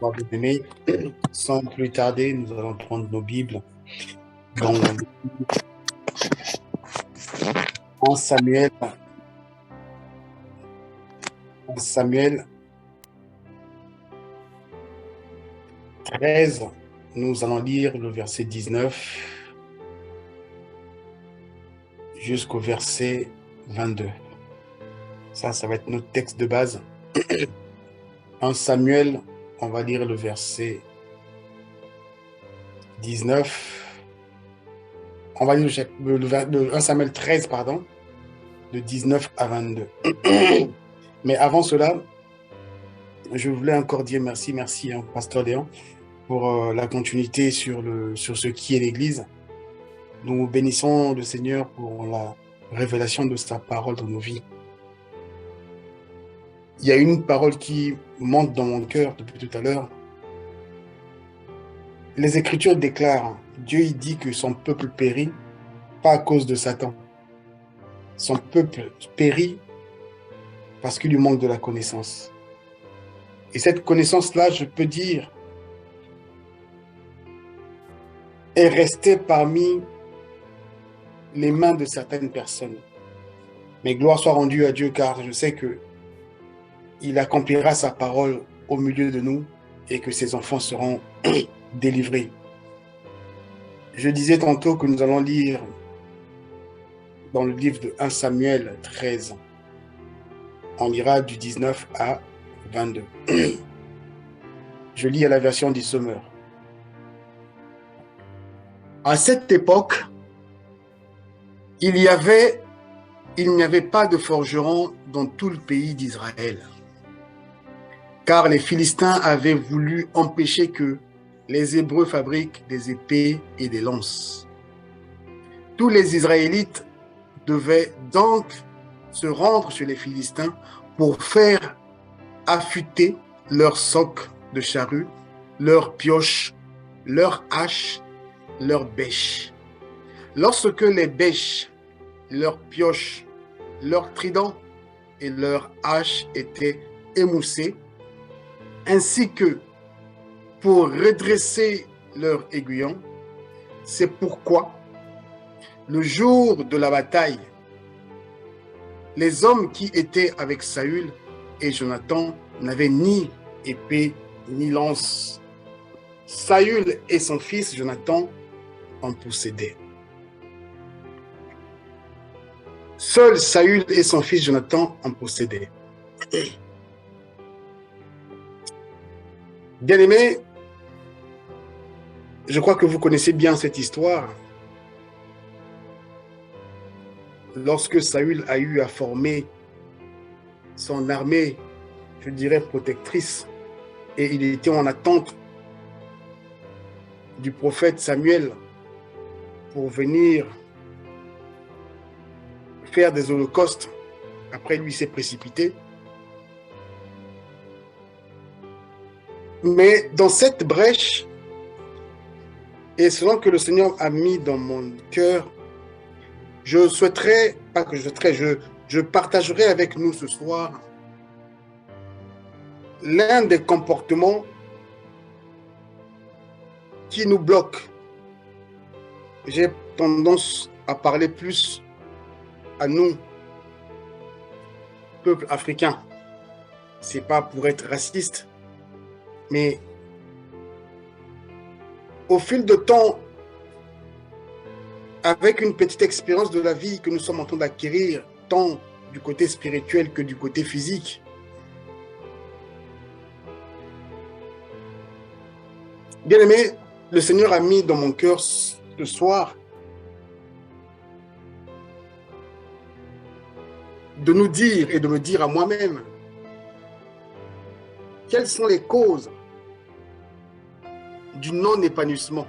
Bien-aimés, sans plus tarder, nous allons prendre nos Bibles dans 1 Samuel, 1 Samuel 13. Nous allons lire le verset 19 jusqu'au verset 22. Ça va être notre texte de base. 1 Samuel, on va lire le verset 19. On va lire le 1 Samuel 13, pardon, de 19 à 22. Mais avant cela, je voulais encore dire merci, Pasteur Léon, pour la continuité sur ce qui est l'Église. Nous bénissons le Seigneur pour la révélation de sa parole dans nos vies. Il y a une parole qui monte dans mon cœur depuis tout à l'heure. Les Écritures déclarent, Dieu il dit que son peuple périt, pas à cause de Satan. Son peuple périt parce qu'il lui manque de la connaissance. Et cette connaissance-là, je peux dire, est restée parmi les mains de certaines personnes. Mais gloire soit rendue à Dieu, car je sais que il accomplira sa parole au milieu de nous et que ses enfants seront délivrés. Je disais tantôt que nous allons lire dans le livre de 1 Samuel 13. On lira du 19 à 22. Je lis à la version du Sommeur. À cette époque, il n'y avait pas de forgeron dans tout le pays d'Israël, car les Philistins avaient voulu empêcher que les Hébreux fabriquent des épées et des lances. Tous les Israélites devaient donc se rendre chez les Philistins pour faire affûter leurs socs de charrue, leurs pioches, leurs haches, leurs bêches. Lorsque les bêches, leurs pioches, leurs tridents et leurs haches étaient émoussés, ainsi que pour redresser leurs aiguillons, c'est pourquoi le jour de la bataille, les hommes qui étaient avec Saül et Jonathan n'avaient ni épée ni lance. Saül et son fils Jonathan en possédaient. Seul Saül et son fils Jonathan en possédaient. Bien-aimés, je crois que vous connaissez bien cette histoire. Lorsque Saül a eu à former son armée, je dirais protectrice, et il était en attente du prophète Samuel pour venir faire des holocaustes. Après, lui s'est précipité. Mais dans cette brèche, et selon que le Seigneur a mis dans mon cœur, je partagerai avec nous ce soir l'un des comportements qui nous bloquent. J'ai tendance à parler plus à nous, peuple africain. C'est pas pour être raciste, mais au fil de temps, avec une petite expérience de la vie que nous sommes en train d'acquérir, tant du côté spirituel que du côté physique, bien aimé, le Seigneur a mis dans mon cœur ce soir de nous dire et de me dire à moi-même quelles sont les causes du non-épanouissement.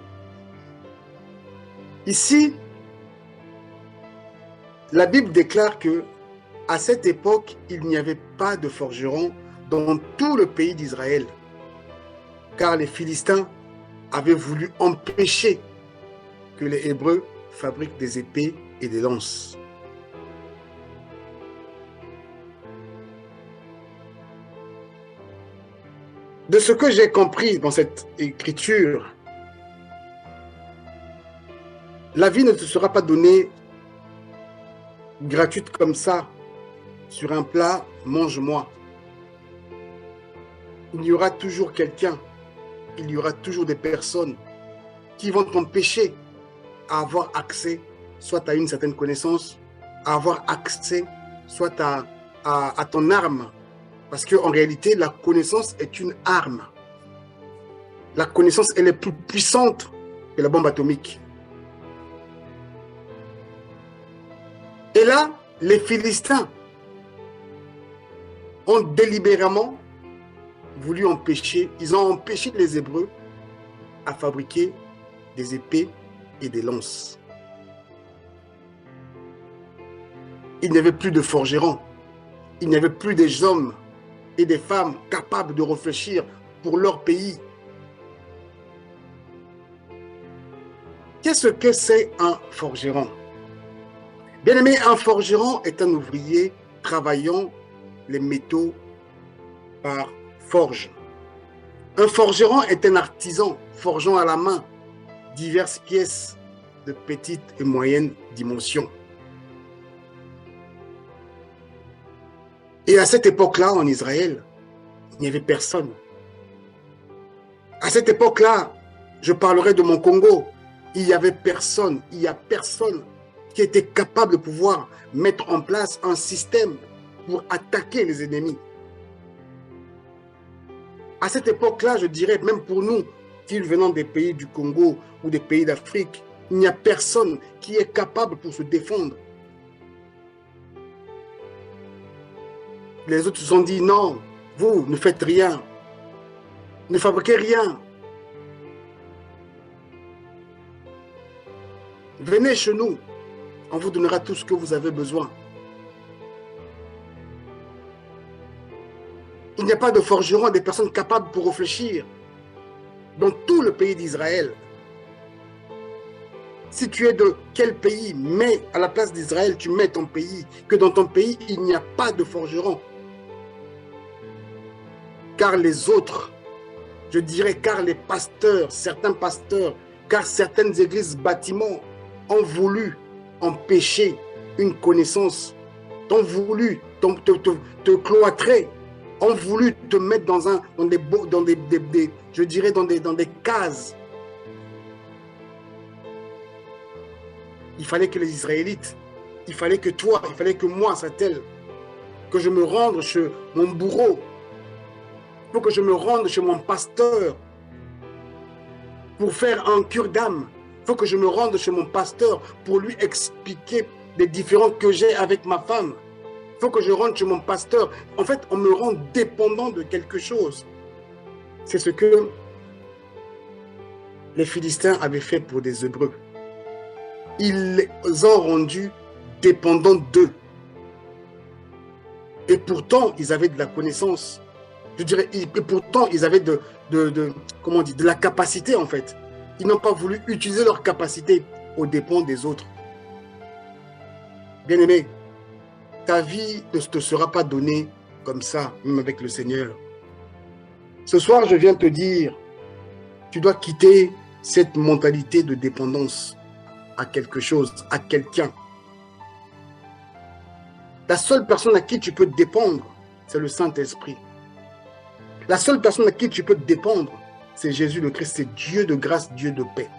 Ici, la Bible déclare que à cette époque, il n'y avait pas de forgeron dans tout le pays d'Israël, car les Philistins avaient voulu empêcher que les Hébreux fabriquent des épées et des lances. de ce que j'ai compris dans cette écriture, la vie ne te sera pas donnée gratuite comme ça, sur un plat, mange-moi. Il y aura toujours quelqu'un, il y aura toujours des personnes qui vont t'empêcher à avoir accès soit à une certaine connaissance, à avoir accès soit à ton arme. Parce qu'en réalité, la connaissance est une arme. La connaissance, elle est plus puissante que la bombe atomique. Et là, les Philistins ont délibérément voulu empêcher, ils ont empêché les Hébreux à fabriquer des épées et des lances. Il n'y avait plus de forgerons, il n'y avait plus des hommes et des femmes capables de réfléchir pour leur pays. Qu'est-ce que c'est un forgeron? Bien aimé, un forgeron est un ouvrier travaillant les métaux par forge. Un forgeron est un artisan forgeant à la main diverses pièces de petite et moyenne dimension. Et à cette époque-là, en Israël, il n'y avait personne. À cette époque-là, je parlerai de mon Congo, il n'y avait personne, il n'y a personne qui était capable de pouvoir mettre en place un système pour attaquer les ennemis. À cette époque-là, je dirais, même pour nous, qui venons des pays du Congo ou des pays d'Afrique, il n'y a personne qui est capable pour se défendre. Les autres se sont dit, non, vous ne faites rien, ne fabriquez rien. Venez chez nous, on vous donnera tout ce que vous avez besoin. Il n'y a pas de forgerons, des personnes capables pour réfléchir dans tout le pays d'Israël. Si tu es de quel pays, mets à la place d'Israël, tu mets ton pays, que dans ton pays, il n'y a pas de forgerons. Car les autres, je dirais, car les pasteurs, certains pasteurs, car certaines églises, bâtiments ont voulu empêcher une connaissance, ont voulu te cloîtrer, ont voulu te mettre dans des cases. Il fallait que les Israélites, il fallait que toi, il fallait que moi, c'est tel, que je me rende chez mon bourreau, il faut que je me rende chez mon pasteur pour faire un cure d'âme. Il faut que je me rende chez mon pasteur pour lui expliquer les différends que j'ai avec ma femme. Il faut que je rentre chez mon pasteur. En fait, on me rend dépendant de quelque chose. C'est ce que les Philistins avaient fait pour des Hébreux. Ils les ont rendus dépendants d'eux. Et pourtant, ils avaient de la connaissance. Je dirais, et pourtant, ils avaient de la capacité, en fait. Ils n'ont pas voulu utiliser leur capacité aux dépens des autres. Bien-aimé, ta vie ne te sera pas donnée comme ça, même avec le Seigneur. Ce soir, je viens te dire, tu dois quitter cette mentalité de dépendance à quelque chose, à quelqu'un. La seule personne à qui tu peux dépendre, c'est le Saint-Esprit. La seule personne à qui tu peux dépendre, c'est Jésus le Christ, c'est Dieu de grâce, Dieu de paix.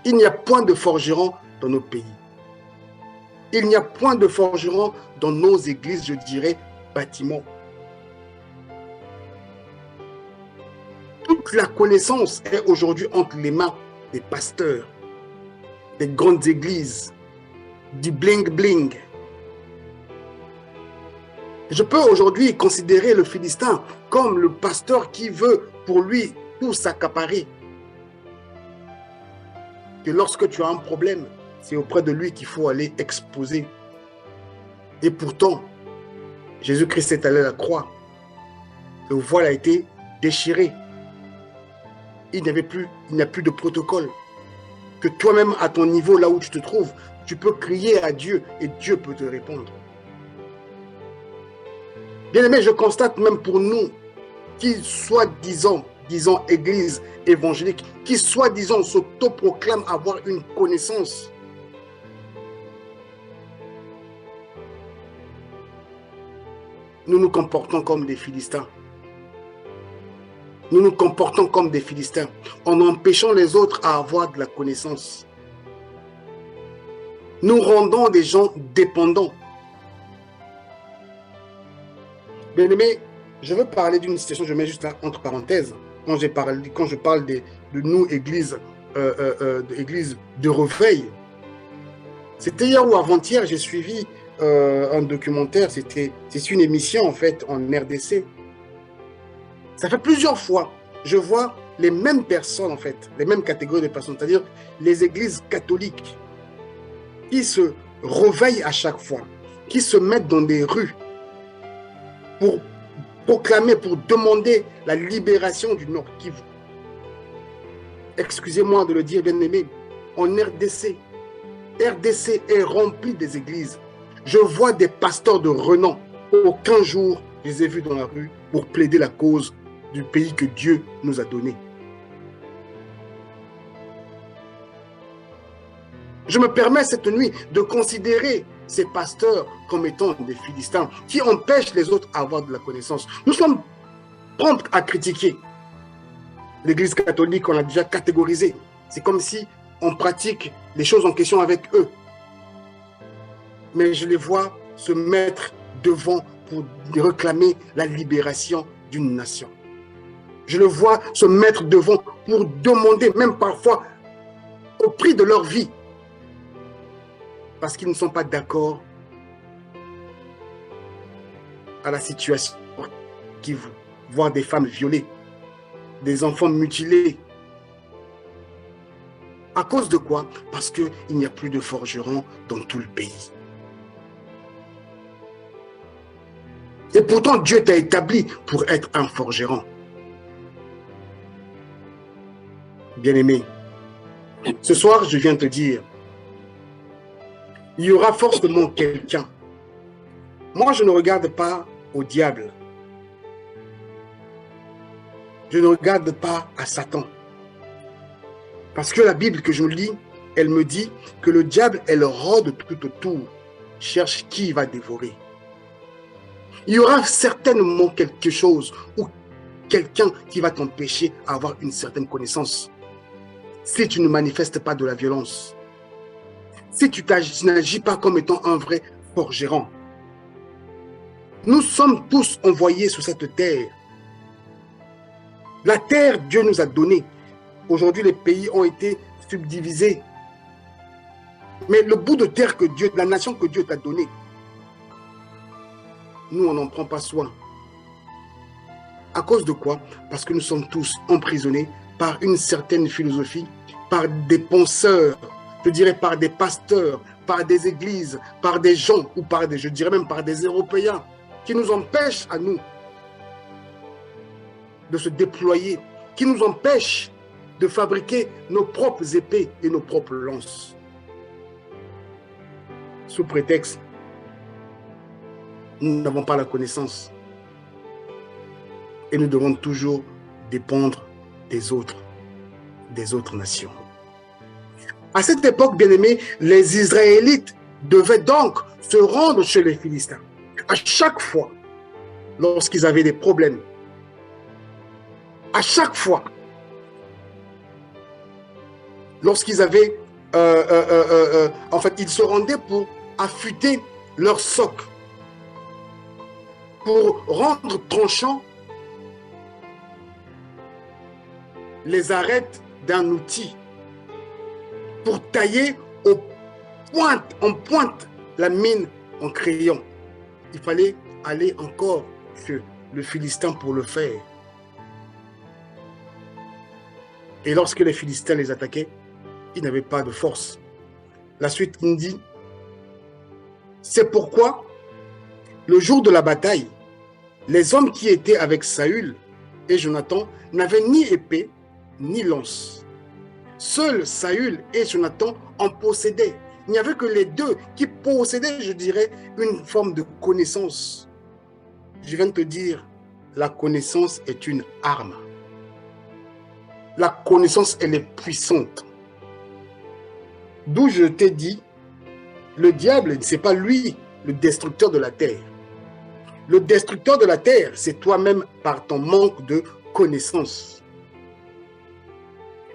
Il n'y a point de forgeron dans nos pays. Il n'y a point de forgeron dans nos églises, je dirais, bâtiments. Toute la connaissance est aujourd'hui entre les mains des pasteurs, des grandes églises, du bling-bling. Je peux aujourd'hui considérer le Philistin comme le pasteur qui veut pour lui tout s'accaparer. Que lorsque tu as un problème, c'est auprès de lui qu'il faut aller exposer. Et pourtant, Jésus-Christ est allé à la croix. Le voile a été déchiré. Il n'y a plus de protocole. Que toi-même, à ton niveau, là où tu te trouves, tu peux crier à Dieu et Dieu peut te répondre. Bien aimé, je constate même pour nous, qui soi-disant, disons église évangélique, qui soi-disant s'autoproclame avoir une connaissance. Nous nous comportons comme des Philistins. Nous nous comportons comme des Philistins en empêchant les autres à avoir de la connaissance. Nous rendons des gens dépendants. Bien aimé, je veux parler d'une situation, je mets juste entre parenthèses, quand je parle de nous, église de réveil. C'était hier ou avant-hier, j'ai suivi un documentaire, c'est une émission en fait en RDC. Ça fait plusieurs fois, je vois les mêmes personnes en fait, les mêmes catégories de personnes, c'est-à-dire les églises catholiques qui se réveillent à chaque fois, qui se mettent dans des rues pour proclamer, pour demander la libération du Nord Kivu. Excusez-moi de le dire, bien aimé, en RDC est rempli des églises. Je vois des pasteurs de renom. Aucun jour, je les ai vus dans la rue pour plaider la cause du pays que Dieu nous a donné. Je me permets cette nuit de considérer ces pasteurs comme étant des Philistins qui empêchent les autres à avoir de la connaissance. Nous sommes prompts à critiquer l'Église catholique, on l'a déjà catégorisé. C'est comme si on pratique les choses en question avec eux. Mais je les vois se mettre devant pour réclamer la libération d'une nation. Je les vois se mettre devant pour demander, même parfois au prix de leur vie, parce qu'ils ne sont pas d'accord à la situation qui voit des femmes violées, des enfants mutilés. À cause de quoi? Parce qu'il n'y a plus de forgerons dans tout le pays. Et pourtant, Dieu t'a établi pour être un forgeron. Bien-aimé, ce soir, je viens te dire, il y aura forcément quelqu'un. Moi, je ne regarde pas au diable. Je ne regarde pas à Satan. Parce que la Bible que je lis, elle me dit que le diable, elle rôde tout autour, cherche qui va dévorer. Il y aura certainement quelque chose ou quelqu'un qui va t'empêcher d'avoir une certaine connaissance. Si tu ne manifestes pas de la violence, si tu n'agis pas comme étant un vrai forgeron. Nous sommes tous envoyés sur cette terre. La terre, Dieu nous a donné. Aujourd'hui, les pays ont été subdivisés. Mais le bout de terre que Dieu, la nation que Dieu t'a donnée, nous, on n'en prend pas soin. À cause de quoi? Parce que nous sommes tous emprisonnés par une certaine philosophie, par des penseurs, je dirais par des pasteurs, par des églises, par des gens, ou par des, je dirais même par des Européens, qui nous empêchent à nous de se déployer, qui nous empêchent de fabriquer nos propres épées et nos propres lances. Sous prétexte, nous n'avons pas la connaissance. Et nous devons toujours dépendre des autres nations. À cette époque, bien-aimés, les Israélites devaient donc se rendre chez les Philistins. À chaque fois, lorsqu'ils avaient des problèmes, à chaque fois, lorsqu'ils avaient, en fait, ils se rendaient pour affûter leur soc, pour rendre tranchant les arêtes d'un outil, pour tailler en pointe la mine en crayon. Il fallait aller encore chez le Philistin pour le faire. Et lorsque les Philistins les attaquaient, ils n'avaient pas de force. La suite nous dit, c'est pourquoi le jour de la bataille, les hommes qui étaient avec Saül et Jonathan n'avaient ni épée ni lance. Seuls Saül et Jonathan en possédaient. Il n'y avait que les deux qui possédaient, je dirais, une forme de connaissance. je viens de te dire, la connaissance est une arme. La connaissance, elle est puissante. D'où je t'ai dit, le diable, ce n'est pas lui, le destructeur de la terre. Le destructeur de la terre, c'est toi-même par ton manque de connaissance.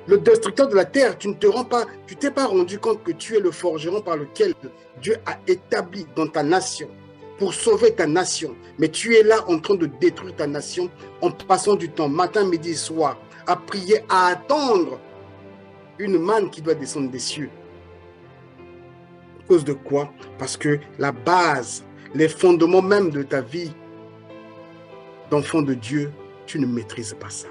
Le destructeur de la terre, tu t'es pas rendu compte que tu es le forgeron par lequel Dieu a établi dans ta nation pour sauver ta nation. Mais tu es là en train de détruire ta nation en passant du temps, matin, midi et soir, à prier, à attendre une manne qui doit descendre des cieux. À cause de quoi? Parce que la base, les fondements même de ta vie d'enfant de Dieu, tu ne maîtrises pas ça.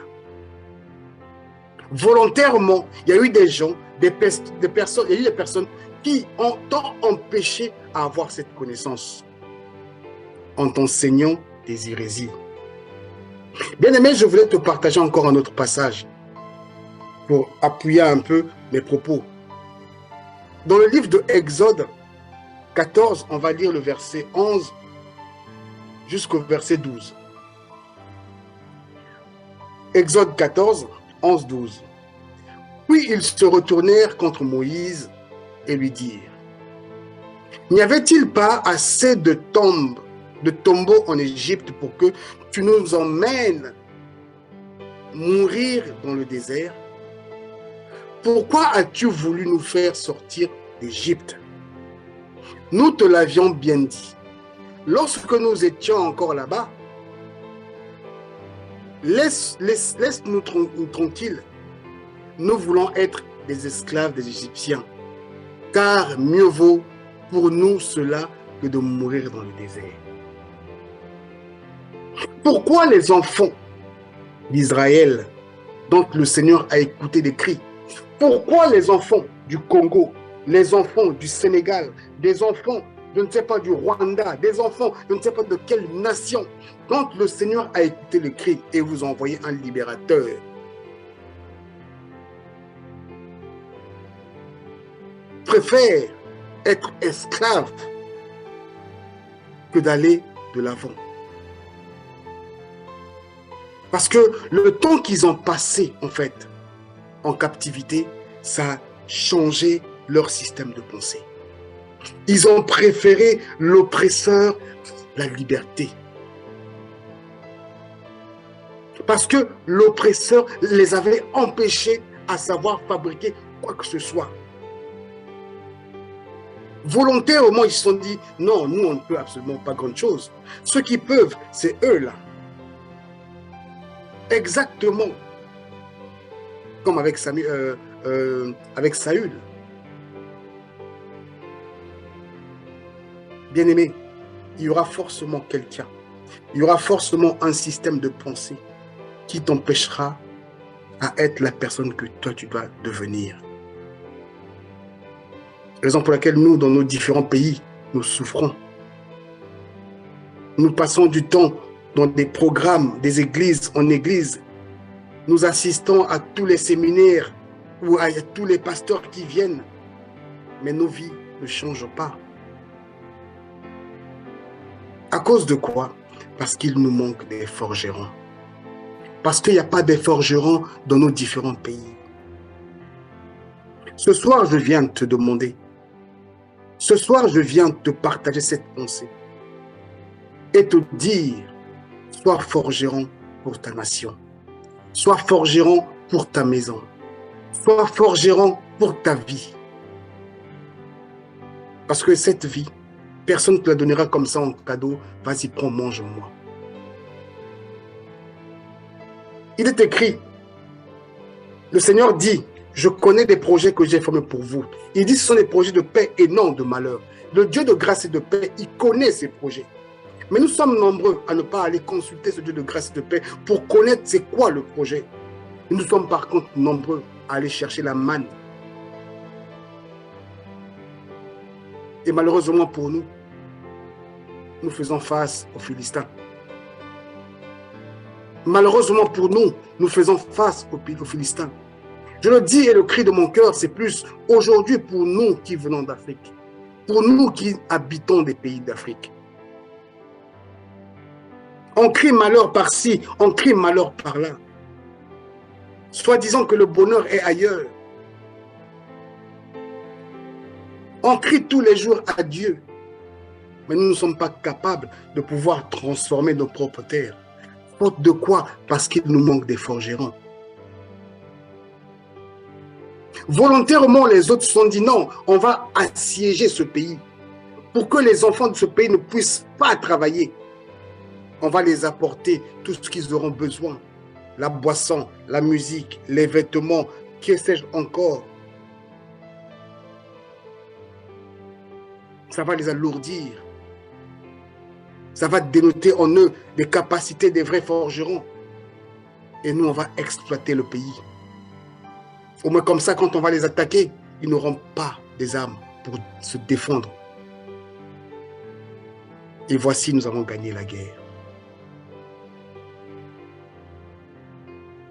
Volontairement, il y a eu des gens, des personnes, il y a eu des personnes qui t'ont empêché à avoir cette connaissance en t'enseignant des hérésies. Bien aimé, je voulais te partager encore un autre passage pour appuyer un peu mes propos. Dans le livre de Exode 14, on va lire le verset 11 jusqu'au verset 12. Exode 14, 11, 12. Puis ils se retournèrent contre Moïse et lui dirent: n'y avait-il pas assez de tombeaux en Égypte pour que tu nous emmènes mourir dans le désert? Pourquoi as-tu voulu nous faire sortir d'Égypte? Nous te l'avions bien dit. Lorsque nous étions encore là-bas, laisse-nous tranquilles. Nous voulons être des esclaves des Égyptiens, car mieux vaut pour nous cela que de mourir dans le désert. Pourquoi les enfants d'Israël, dont le Seigneur a écouté des cris, pourquoi les enfants du Congo, les enfants du Sénégal, des enfants, je ne sais pas, du Rwanda, des enfants, je ne sais pas de quelle nation, dont le Seigneur a écouté le cri et vous a envoyé un libérateur, préfèrent être esclaves que d'aller de l'avant? Parce que le temps qu'ils ont passé, en fait, en captivité, ça a changé leur système de pensée. Ils ont préféré l'oppresseur, la liberté. Parce que l'oppresseur les avait empêchés à savoir fabriquer quoi que ce soit. Volontairement, ils se sont dit, non, nous, on ne peut absolument pas grand-chose. Ceux qui peuvent, c'est eux là. Exactement comme avec Saül. Bien-aimé, il y aura forcément quelqu'un, il y aura forcément un système de pensée qui t'empêchera à être la personne que toi tu dois devenir. Raison pour laquelle nous, dans nos différents pays, nous souffrons. Nous passons du temps dans des programmes, des églises en église. Nous assistons à tous les séminaires ou à tous les pasteurs qui viennent. Mais nos vies ne changent pas. À cause de quoi? Parce qu'il nous manque des forgerons. Parce qu'il n'y a pas de forgerons dans nos différents pays. Ce soir, je viens te demander. Ce soir, je viens te partager cette pensée. Et te dire, sois forgeron pour ta nation. Sois forgeron pour ta maison. Sois forgeron pour ta vie. Parce que cette vie, personne ne te la donnera comme ça en cadeau. Vas-y, prends, mange-moi. Il est écrit, le Seigneur dit, je connais des projets que j'ai formés pour vous. Il dit, ce sont des projets de paix et non de malheur. Le Dieu de grâce et de paix, il connaît ces projets. Mais nous sommes nombreux à ne pas aller consulter ce Dieu de grâce et de paix pour connaître c'est quoi le projet. Et nous sommes par contre nombreux à aller chercher la manne. Et malheureusement pour nous, nous faisons face aux Philistins. Malheureusement pour nous, nous faisons face aux Philistins. Je le dis et le cri de mon cœur, c'est plus aujourd'hui pour nous qui venons d'Afrique, pour nous qui habitons des pays d'Afrique. On crie malheur par-ci, on crie malheur par-là. Soi-disant que le bonheur est ailleurs. On crie tous les jours à Dieu. Mais nous ne sommes pas capables de pouvoir transformer nos propres terres. Faute de quoi? Parce qu'il nous manque des forgerons. Volontairement, les autres se sont dit non, on va assiéger ce pays. Pour que les enfants de ce pays ne puissent pas travailler. On va les apporter tout ce qu'ils auront besoin. La boisson, la musique, les vêtements, que sais-je encore. Ça va les alourdir. Ça va dénoter en eux des capacités des vrais forgerons. Et nous, on va exploiter le pays. Au moins comme ça, quand on va les attaquer, ils n'auront pas des armes pour se défendre. Et voici, nous avons gagné la guerre.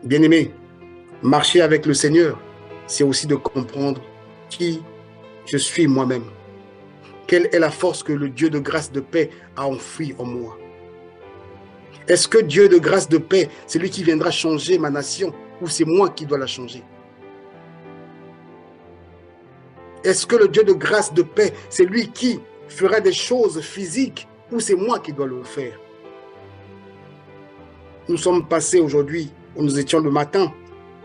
Bien-aimés, marcher avec le Seigneur, c'est aussi de comprendre qui je suis moi-même. Quelle est la force que le Dieu de grâce de paix a enfouie en moi? Est-ce que Dieu de grâce de paix, c'est lui qui viendra changer ma nation ou c'est moi qui dois la changer? Est-ce que le Dieu de grâce de paix, c'est lui qui fera des choses physiques ou c'est moi qui dois le faire? Nous sommes passés aujourd'hui, où nous étions le matin.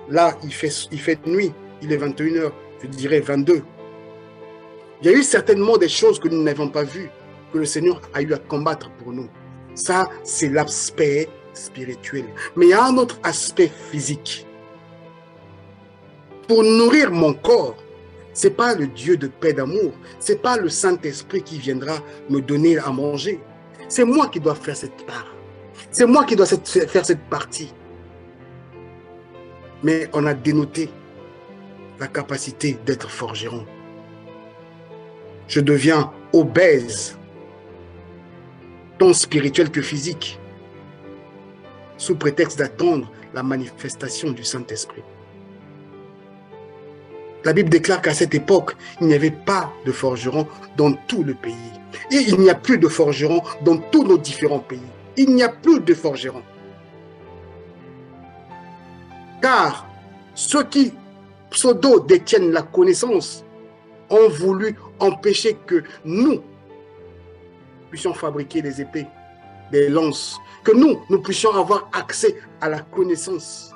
Là, il fait nuit, il est 21h, je dirais 22. Il y a eu certainement des choses que nous n'avons pas vues, que le Seigneur a eu à combattre pour nous. Ça, c'est l'aspect spirituel. Mais il y a un autre aspect physique. Pour nourrir mon corps, ce n'est pas le Dieu de paix d'amour, ce n'est pas le Saint-Esprit qui viendra me donner à manger. C'est moi qui dois faire cette part. C'est moi qui dois faire cette partie. Mais on a dénoté la capacité d'être forgeron. Je deviens obèse, tant spirituel que physique, sous prétexte d'attendre la manifestation du Saint-Esprit. La Bible déclare qu'à cette époque, il n'y avait pas de forgerons dans tout le pays. Et il n'y a plus de forgerons dans tous nos différents pays. Il n'y a plus de forgerons. Car ceux qui pseudo détiennent la connaissance ont voulu empêcher que nous puissions fabriquer des épées, des lances, que nous puissions avoir accès à la connaissance.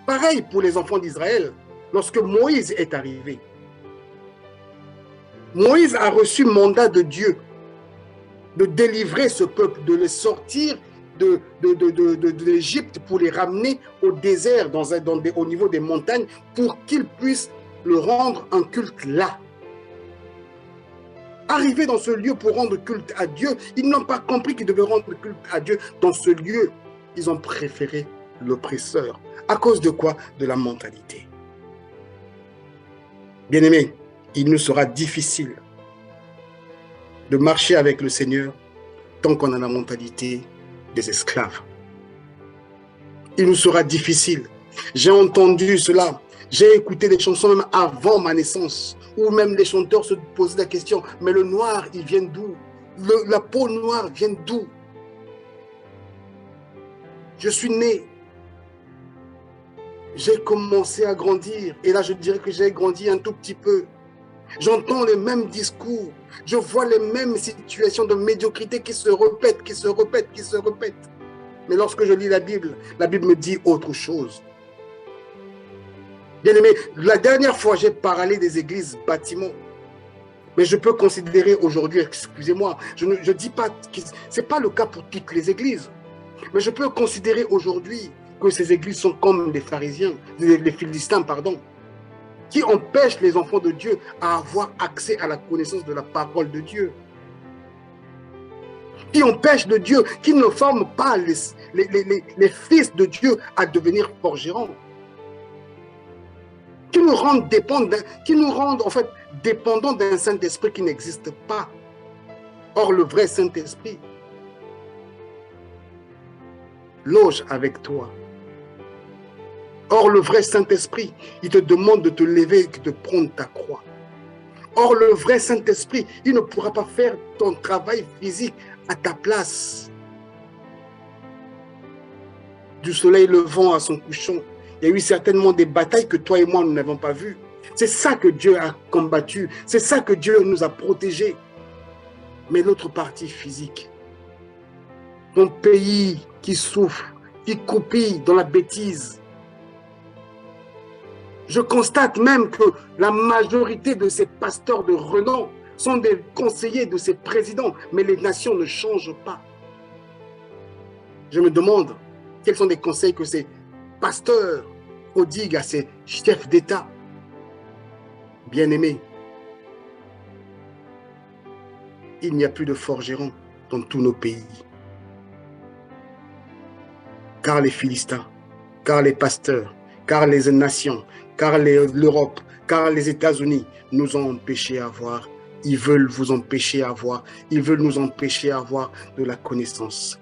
Pareil pour les enfants d'Israël, lorsque Moïse est arrivé. Moïse a reçu mandat de Dieu de délivrer ce peuple, de les sortir de l'Égypte pour les ramener au désert, au niveau des montagnes, pour qu'ils puissent le rendre un culte là. Arrivés dans ce lieu pour rendre culte à Dieu, ils n'ont pas compris qu'ils devaient rendre culte à Dieu dans ce lieu. Ils ont préféré l'oppresseur. À cause de quoi? De la mentalité. Bien-aimés, il nous sera difficile de marcher avec le Seigneur tant qu'on a la mentalité des esclaves. Il nous sera difficile. J'ai entendu cela. J'ai écouté des chansons même avant ma naissance, où même les chanteurs se posaient la question, mais le noir, il vient d'où? La peau noire vient d'où? Je suis né. J'ai commencé à grandir. Et là, je dirais que j'ai grandi un tout petit peu. J'entends les mêmes discours. Je vois les mêmes situations de médiocrité qui se répètent, qui se répètent, qui se répètent. Mais lorsque je lis la Bible me dit autre chose. Bien aimé, la dernière fois, j'ai parlé des églises bâtiments. Mais je peux considérer aujourd'hui, excusez-moi, je ne dis pas que ce n'est pas le cas pour toutes les églises. Mais je peux considérer aujourd'hui que ces églises sont comme les pharisiens, les Philistins, pardon, qui empêchent les enfants de Dieu à avoir accès à la connaissance de la parole de Dieu. Qui empêchent de Dieu, qui ne forment pas les fils de Dieu à devenir forgerons. Qui nous rendent en fait dépendants d'un Saint-Esprit qui n'existe pas. Or, le vrai Saint-Esprit loge avec toi. Or, le vrai Saint-Esprit, il te demande de te lever et de prendre ta croix. Or, le vrai Saint-Esprit, il ne pourra pas faire ton travail physique à ta place. Du soleil levant à son couchant, il y a eu certainement des batailles que toi et moi, nous n'avons pas vues. C'est ça que Dieu a combattu. C'est ça que Dieu nous a protégés. Mais l'autre partie physique, ton pays qui souffre, qui croupit dans la bêtise. Je constate même que la majorité de ces pasteurs de renom sont des conseillers de ces présidents, mais les nations ne changent pas. Je me demande quels sont les conseils que ces pasteurs prodiguent à ces chefs d'État. Bien-aimés, il n'y a plus de forgerons dans tous nos pays. Car les Philistins, car les pasteurs, car les nations, car l'Europe, car les États-Unis nous ont empêchés à voir. Ils veulent vous empêcher à voir. Ils veulent nous empêcher à avoir de la connaissance.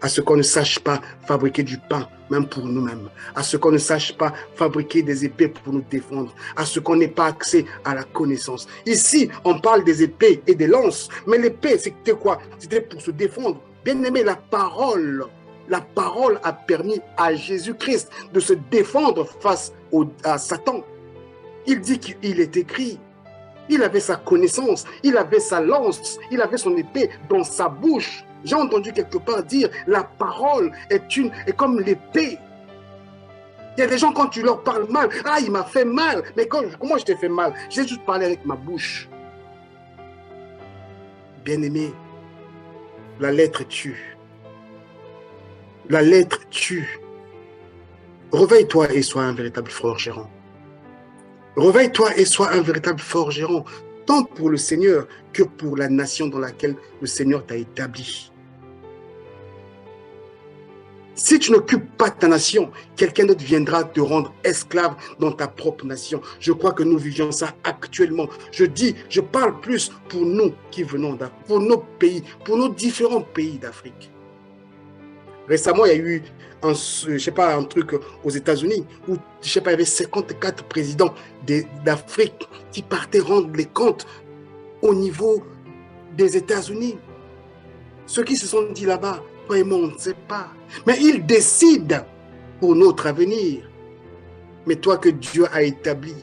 À ce qu'on ne sache pas fabriquer du pain, même pour nous-mêmes. À ce qu'on ne sache pas fabriquer des épées pour nous défendre. À ce qu'on n'ait pas accès à la connaissance. Ici, on parle des épées et des lances. Mais l'épée, c'était quoi? C'était pour se défendre. Bien aimé, la parole a permis à Jésus-Christ de se défendre face à Satan. Il dit qu'il est écrit. Il avait sa connaissance, il avait sa lance, il avait son épée dans sa bouche. J'ai entendu quelque part dire, la parole est comme l'épée. Il y a des gens, quand tu leur parles mal, ah, il m'a fait mal. Mais comment je t'ai fait mal? J'ai juste parlé avec ma bouche. Bien-aimé, la lettre tue. La lettre tue. Réveille-toi et sois un véritable forgeron. Réveille-toi et sois un véritable forgeron, tant pour le Seigneur que pour la nation dans laquelle le Seigneur t'a établi. Si tu n'occupes pas ta nation, quelqu'un d'autre viendra te rendre esclave dans ta propre nation. Je crois que nous vivions ça actuellement. Je parle plus pour nous qui venons d'Afrique, pour nos pays, pour nos différents pays d'Afrique. Récemment, il y a eu un truc aux États-Unis où, il y avait 54 présidents d'Afrique qui partaient rendre les comptes au niveau des États-Unis. Ceux qui se sont dit là-bas, toi et moi, on ne sait pas. Mais ils décident pour notre avenir. Mais toi que Dieu a établi,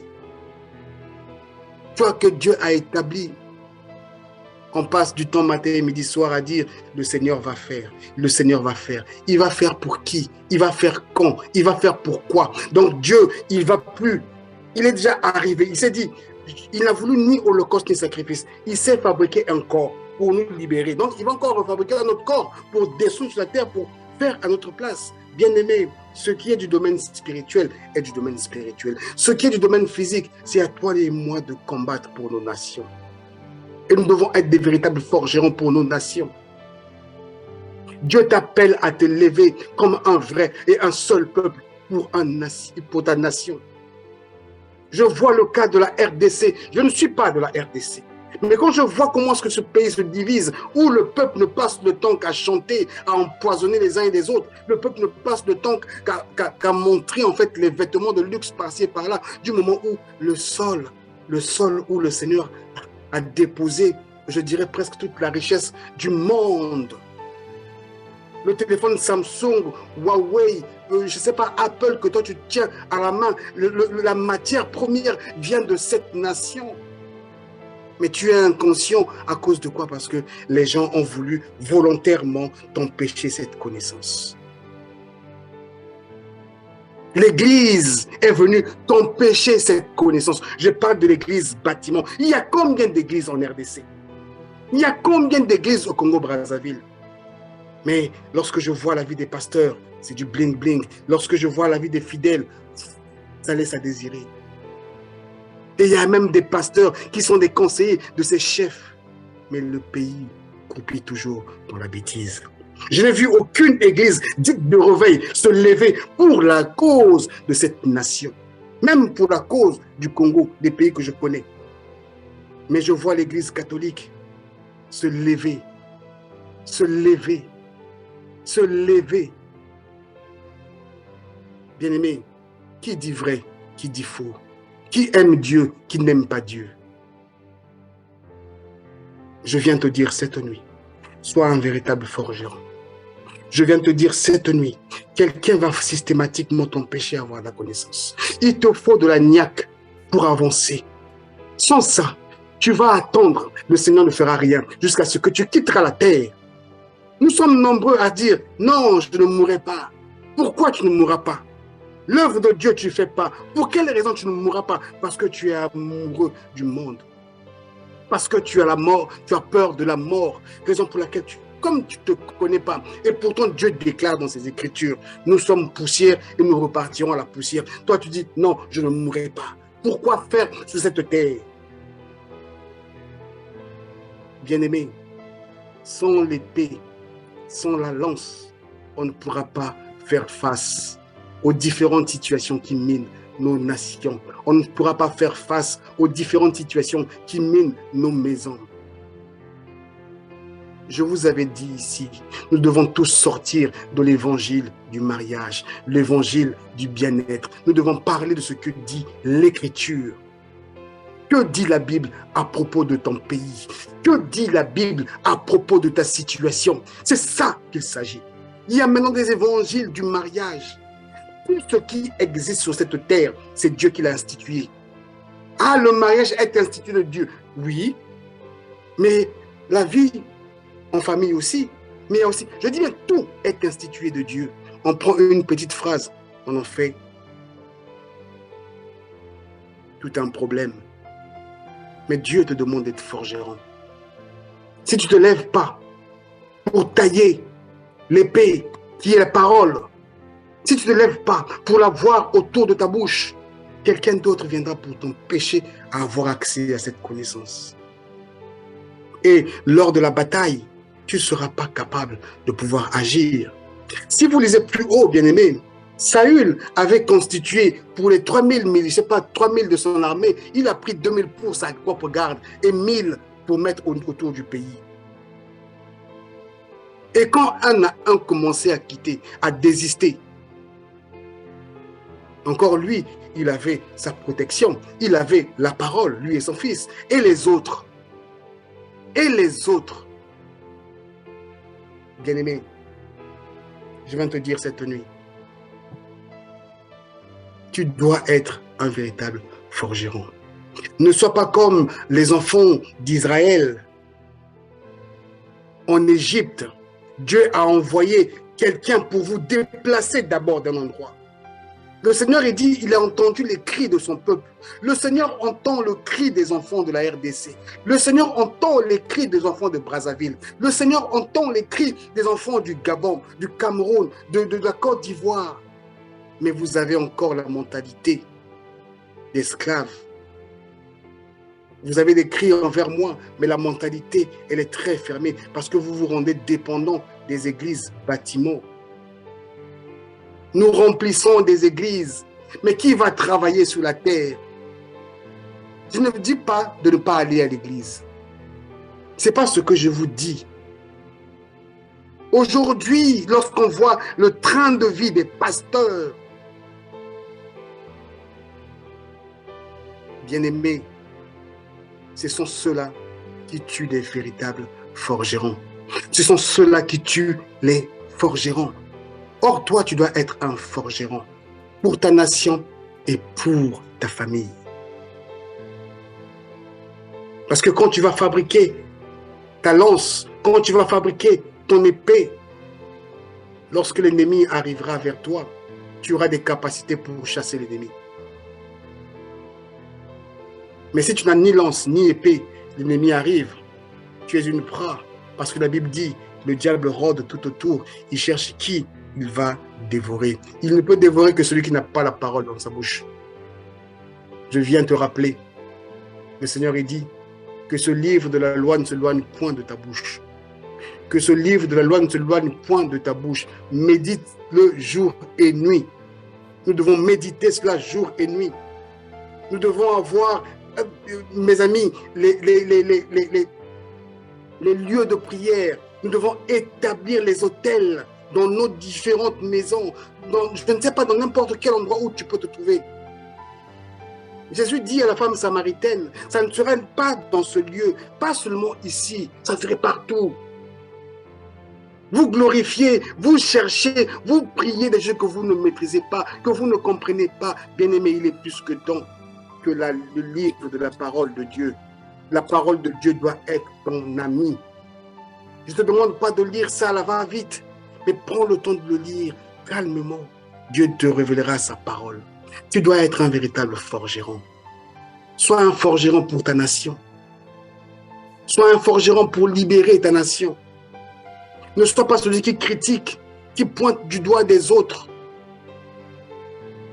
on passe du temps matin et midi soir à dire le Seigneur va faire, le Seigneur va faire. Il va faire pour qui? Il va faire quand? Il va faire pourquoi? Donc Dieu, il va plus. Il est déjà arrivé. Il s'est dit, il n'a voulu ni holocauste ni sacrifice. Il s'est fabriqué un corps pour nous libérer. Donc il va encore refabriquer un autre corps pour descendre sur la terre, pour faire à notre place. Bien-aimé, ce qui est du domaine spirituel est du domaine spirituel. Ce qui est du domaine physique, c'est à toi et moi de combattre pour nos nations. Et nous devons être des véritables forgerons pour nos nations. Dieu t'appelle à te lever comme un vrai et un seul peuple pour ta nation. Je vois le cas de la RDC. Je ne suis pas de la RDC. Mais quand je vois comment est-ce que ce pays se divise, où le peuple ne passe le temps qu'à chanter, à empoisonner les uns et les autres, le peuple ne passe le temps qu'à montrer en fait les vêtements de luxe par-ci et par-là, du moment où le sol où le Seigneur a déposé, je dirais presque toute la richesse du monde. Le téléphone Samsung, Huawei, je ne sais pas, Apple que toi tu tiens à la main, la matière première vient de cette nation. Mais tu es inconscient à cause de quoi? Parce que les gens ont voulu volontairement t'empêcher cette connaissance. L'Église est venue t'empêcher cette connaissance. Je parle de l'Église bâtiment. Il y a combien d'églises en RDC? Il y a combien d'églises au Congo-Brazzaville? Mais lorsque je vois la vie des pasteurs, c'est du bling-bling. Lorsque je vois la vie des fidèles, ça laisse à désirer. Et il y a même des pasteurs qui sont des conseillers de ces chefs. Mais le pays croupit toujours dans la bêtise. Je n'ai vu aucune église dite de réveil se lever pour la cause de cette nation. Même pour la cause du Congo, des pays que je connais. Mais je vois l'église catholique se lever. Bien-aimé, qui dit vrai, qui dit faux? Qui aime Dieu, qui n'aime pas Dieu? Je viens te dire cette nuit, Sois un véritable forgeron. Je viens de te dire cette nuit, quelqu'un va systématiquement t'empêcher d'avoir la connaissance. Il te faut de la niaque pour avancer. Sans ça, tu vas attendre, le Seigneur ne fera rien jusqu'à ce que tu quitteras la terre. Nous sommes nombreux à dire, non, je ne mourrai pas. Pourquoi tu ne mourras pas? L'œuvre de Dieu, tu ne fais pas. Pour quelle raison tu ne mourras pas? Parce que tu es amoureux du monde. Parce que tu as la mort, tu as peur de la mort. Raison pour laquelle comme tu ne te connais pas, et pourtant Dieu déclare dans ses Écritures, nous sommes poussière et nous repartirons à la poussière. Toi, tu dis, non, je ne mourrai pas. Pourquoi faire sur cette terre? Bien-aimé, sans l'épée, sans la lance, on ne pourra pas faire face aux différentes situations qui minent nos nations. On ne pourra pas faire face aux différentes situations qui minent nos maisons. Je vous avais dit ici, nous devons tous sortir de l'évangile du mariage, l'évangile du bien-être. Nous devons parler de ce que dit l'Écriture. Que dit la Bible à propos de ton pays? Que dit la Bible à propos de ta situation? C'est ça qu'il s'agit. Il y a maintenant des évangiles du mariage. Tout ce qui existe sur cette terre, c'est Dieu qui l'a institué. Ah, le mariage est institué de Dieu. Oui, mais la vie en famille aussi. Mais aussi, je dis bien, tout est institué de Dieu. On prend une petite phrase, on en fait tout un problème. Mais Dieu te demande d'être forgeron. Si tu ne te lèves pas pour tailler l'épée qui est la parole, si tu ne te lèves pas pour la voir autour de ta bouche, quelqu'un d'autre viendra pour t'empêcher à avoir accès à cette connaissance. Et lors de la bataille, tu ne seras pas capable de pouvoir agir. Si vous lisez plus haut, bien-aimés, Saül avait constitué pour les 3000, je ne sais pas, 3000 de son armée, il a pris 2000 pour sa propre garde et 1000 pour mettre autour du pays. Et quand un à un commençait à quitter, à désister, encore lui, il avait sa protection, il avait la parole, lui et son fils, et les autres. Bien-aimé, je viens te dire cette nuit, tu dois être un véritable forgeron. Ne sois pas comme les enfants d'Israël. En Égypte, Dieu a envoyé quelqu'un pour vous déplacer d'abord d'un endroit. Le Seigneur, il dit, il a entendu les cris de son peuple. Le Seigneur entend le cri des enfants de la RDC. Le Seigneur entend les cris des enfants de Brazzaville. Le Seigneur entend les cris des enfants du Gabon, du Cameroun, de la Côte d'Ivoire. Mais vous avez encore la mentalité d'esclave. Vous avez des cris envers moi, mais la mentalité, elle est très fermée parce que vous vous rendez dépendant des églises bâtiments. Nous remplissons des églises, mais qui va travailler sur la terre? Je ne vous dis pas de ne pas aller à l'église. Ce n'est pas ce que je vous dis. Aujourd'hui, lorsqu'on voit le train de vie des pasteurs, bien-aimés, ce sont ceux-là qui tuent les véritables forgerons. Ce sont ceux-là qui tuent les forgerons. Or, toi, tu dois être un forgeron pour ta nation et pour ta famille. Parce que quand tu vas fabriquer ta lance, quand tu vas fabriquer ton épée, lorsque l'ennemi arrivera vers toi, tu auras des capacités pour chasser l'ennemi. Mais si tu n'as ni lance, ni épée, l'ennemi arrive, tu es une proie. Parce que la Bible dit, le diable rôde tout autour, il cherche qui il va dévorer. Il ne peut dévorer que celui qui n'a pas la parole dans sa bouche. Je viens te rappeler, le Seigneur il dit que ce livre de la loi ne se loigne point de ta bouche. Que ce livre de la loi ne se loigne point de ta bouche. Médite-le jour et nuit. Nous devons méditer cela jour et nuit. Nous devons avoir, mes amis, les lieux de prière. Nous devons établir les autels dans nos différentes maisons, je ne sais pas, dans n'importe quel endroit où tu peux te trouver. Jésus dit à la femme samaritaine, ça ne serait pas dans ce lieu, pas seulement ici, ça serait partout. Vous glorifiez, vous cherchez, vous priez des jeux que vous ne maîtrisez pas, que vous ne comprenez pas. Bien-aimé, il est plus que temps que le livre de la parole de Dieu. La parole de Dieu doit être ton ami. Je ne te demande pas de lire ça à la va-vite, mais prends le temps de le lire calmement. Dieu te révélera sa parole. Tu dois être un véritable forgeron. Sois un forgeron pour ta nation. Sois un forgeron pour libérer ta nation. Ne sois pas celui qui critique, qui pointe du doigt des autres.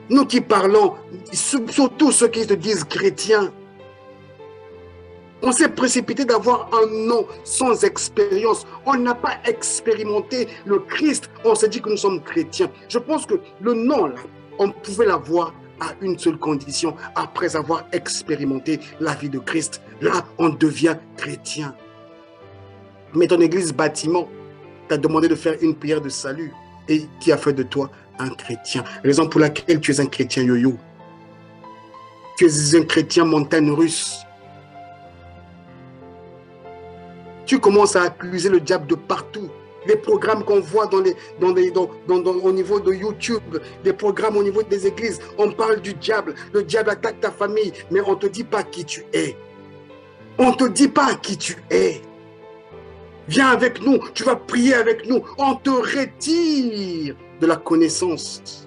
Nous qui parlons, surtout ceux qui se disent chrétiens, on s'est précipité d'avoir un nom sans expérience. On n'a pas expérimenté le Christ. On s'est dit que nous sommes chrétiens. Je pense que le nom, là, on pouvait l'avoir à une seule condition. Après avoir expérimenté la vie de Christ, là, on devient chrétien. Mais ton église bâtiment t'a demandé de faire une prière de salut et qui a fait de toi un chrétien. Raison pour laquelle tu es un chrétien yo-yo. Tu es un chrétien montagne russe. Tu commences à accuser le diable de partout. Les programmes qu'on voit au niveau de YouTube, des programmes au niveau des églises, on parle du diable. Le diable attaque ta famille, mais on ne te dit pas qui tu es. On ne te dit pas qui tu es. Viens avec nous, tu vas prier avec nous. On te retire de la connaissance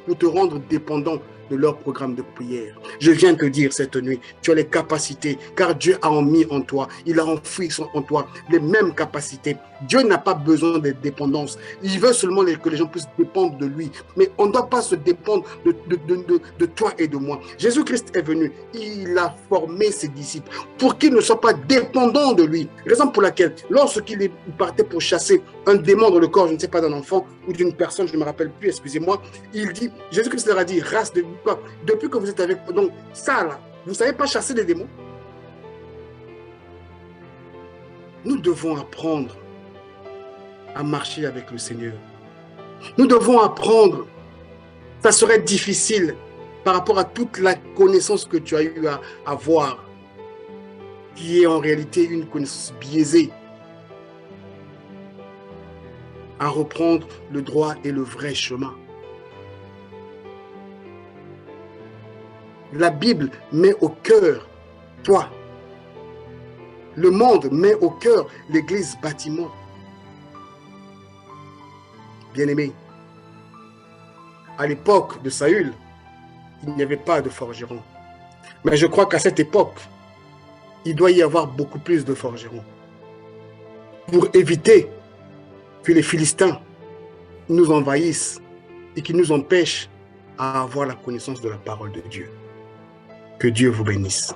pour te rendre dépendant de leur programme de prière. Je viens te dire cette nuit, tu as les capacités, car Dieu a mis en toi, il a enfoui en toi les mêmes capacités. Dieu n'a pas besoin de dépendance. Il veut seulement que les gens puissent dépendre de lui. Mais on ne doit pas se dépendre de toi et de moi. Jésus-Christ est venu, il a formé ses disciples pour qu'ils ne soient pas dépendants de lui. Raison pour laquelle, lorsqu'il partait pour chasser un démon dans le corps, je ne sais pas, d'un enfant ou d'une personne, je ne me rappelle plus, excusez-moi, il dit, Jésus-Christ leur a dit, race de vipères, depuis que vous êtes avec moi, donc ça là, vous ne savez pas chasser des démons? Nous devons apprendre à marcher avec le Seigneur. Nous devons apprendre. Ça serait difficile par rapport à toute la connaissance que tu as eu à avoir, qui est en réalité une connaissance biaisée, à reprendre le droit et le vrai chemin. La Bible met au cœur toi. Le monde met au cœur l'église bâtiment. Bien-aimé, à l'époque de Saül, il n'y avait pas de forgeron. Mais je crois qu'à cette époque, il doit y avoir beaucoup plus de forgerons. Pour éviter que les Philistins nous envahissent et qui nous empêchent à avoir la connaissance de la parole de Dieu. Que Dieu vous bénisse.